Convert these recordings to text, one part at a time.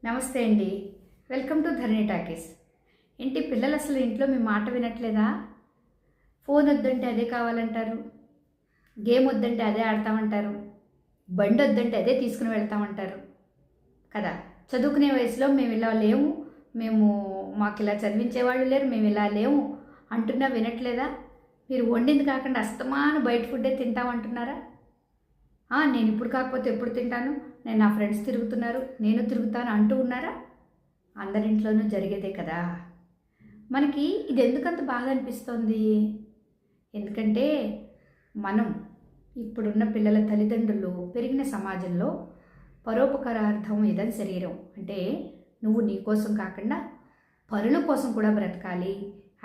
నమస్తే అండి. Welcome to Dharani talkies. ఏంటి పిల్లలు అసలు ఇంట్లో మీ మాట వినట్లేదా? ఫోన్ వద్దంటే అదే కావాలంటారు, గేమ్ వద్దంటే అదే ఆడతామంటారు, బండి వద్దంటే అదే తీసుకుని వెళ్తామంటారు కదా. చదువుకునే వయసులో మేము ఇలా లేము, మాకు ఇలా చదివించేవాళ్ళు లేరు, మేము ఇలా లేము అంటున్నా వినట్లేదా? మీరు వండింది కాకుండా అస్తమాను బయట ఫుడ్డే తింటామంటున్నారా? నేను ఇప్పుడు కాకపోతే ఎప్పుడు తింటాను, నేను నా ఫ్రెండ్స్ తిరుగుతున్నారు, నేను తిరుగుతాను అంటూ ఉన్నారా? అందరింట్లోనూ జరిగేదే కదా. మనకి ఇది ఎందుకంత బాధ అనిపిస్తోంది? ఎందుకంటే మనం ఇప్పుడున్న పిల్లల తల్లిదండ్రులు పెరిగిన సమాజంలో పరోపకారార్థం ఇదని శరీరం అంటే నువ్వు నీ కోసం కాకుండా పరుల కోసం కూడా బ్రతకాలి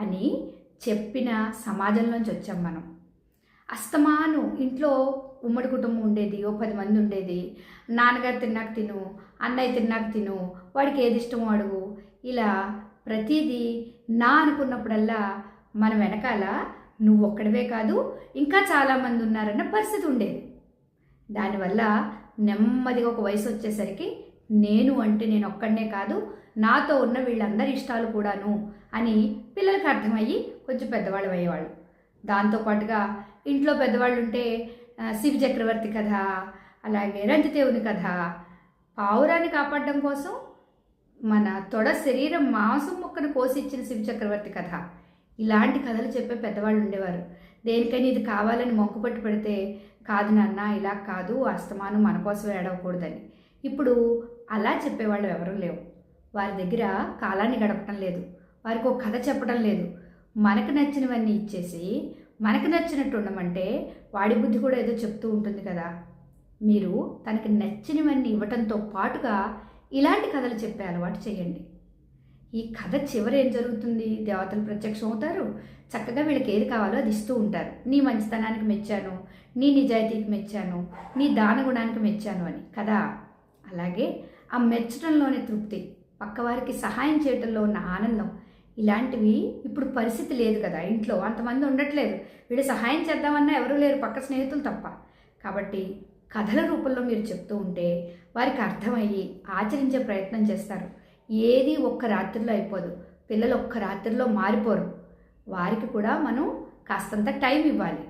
అని చెప్పిన సమాజంలోంచి వచ్చాం మనం. అస్తమాను ఇంట్లో ఉమ్మడి కుటుంబం ఉండేది, 10 మంది ఉండేది. నాన్నగారు తిన్నాక తిను, అన్నయ్య తిన్నాక తిను, వాడికి ఏది ఇష్టమో అడుగు, ఇలా ప్రతిదీ నా అనుకున్నప్పుడల్లా మన వెనకాల నువ్వు ఒక్కడివే కాదు ఇంకా చాలామంది ఉన్నారన్న పరిస్థితి ఉండేది. దానివల్ల నెమ్మదిగా ఒక వయసు వచ్చేసరికి నేను అంటే నేను ఒక్కడనే కాదు, నాతో ఉన్న వీళ్ళందరి ఇష్టాలు కూడాను అని పిల్లలకు అర్థమయ్యి కొంచెం పెద్దవాళ్ళు అయ్యేవాళ్ళు. దాంతోపాటుగా ఇంట్లో పెద్దవాళ్ళు ఉంటే శివ చక్రవర్తి కథ, అలాగే రంతిదేవుని కథ, పావురాన్ని కాపాడడం కోసం మన తొడ శరీరం మాంసం ముక్కను కోసి ఇచ్చిన శివ చక్రవర్తి కథ, ఇలాంటి కథలు చెప్పే పెద్దవాళ్ళు ఉండేవారు. దేనికైనా ఇది కావాలని మొక్కుపట్టు పెడితే కాదు నాన్న ఇలా కాదు, అస్తమానం మన కోసం ఏడవకూడదని. ఇప్పుడు అలా చెప్పేవాళ్ళు ఎవరూ లేవు. వారి దగ్గర కాలాన్ని గడపటం లేదు, వారికి ఒక కథ చెప్పడం లేదు. మనకు నచ్చినవన్నీ ఇచ్చేసి మనకు నచ్చినట్టు ఉండమంటే వాడి బుద్ధి కూడా ఏదో చెప్తూ ఉంటుంది కదా. మీరు తనకి నచ్చినవన్నీ ఇవ్వటంతో పాటుగా ఇలాంటి కథలు చెప్పే అలవాటు చేయండి. ఈ కథ చివరి ఏం జరుగుతుంది? దేవతలు ప్రత్యక్షం అవుతారు, చక్కగా వీళ్ళకి ఏది కావాలో అది ఇస్తూ ఉంటారు. నీ మంచితనానికి మెచ్చాను, నీ నిజాయితీకి మెచ్చాను, నీ దాన గుణానికి మెచ్చాను అని కదా. అలాగే ఆ మెచ్చడంలోని తృప్తి, పక్కవారికి సహాయం చేయటంలో ఉన్న ఆనందం, ఇలాంటివి ఇప్పుడు పరిస్థితి లేదు కదా. ఇంట్లో అంతమంది ఉండట్లేదు, వీళ్ళు సహాయం చేద్దామన్నా ఎవరూ లేరు పక్క స్నేహితులు తప్ప. కాబట్టి కథల రూపంలో మీరు చెప్తూ ఉంటే వారికి అర్థమయ్యి ఆచరించే ప్రయత్నం చేస్తారు. ఏది ఒక్క రాత్రిలో అయిపోదు, పిల్లలు ఒక్క రాత్రిలో మారిపోరు. వారికి కూడా మనం కాస్తంత టైం ఇవ్వాలి.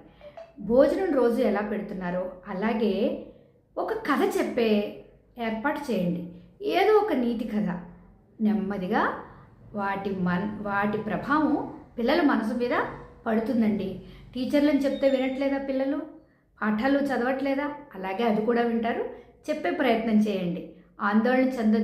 భోజనం రోజు ఎలా పెడుతున్నారో అలాగే ఒక కథ చెప్పే ఏర్పాటు చేయండి. ఏదో ఒక నీతి కథ. నెమ్మదిగా వాటి ప్రభావం పిల్లల మనసు మీద పడుతుందండి. టీచర్లను చెప్తే వినట్లేదా పిల్లలు? పాఠాలు చదవట్లేదా? అలాగే అది కూడా వింటారు. చెప్పే ప్రయత్నం చేయండి. ఆందోళన చెంద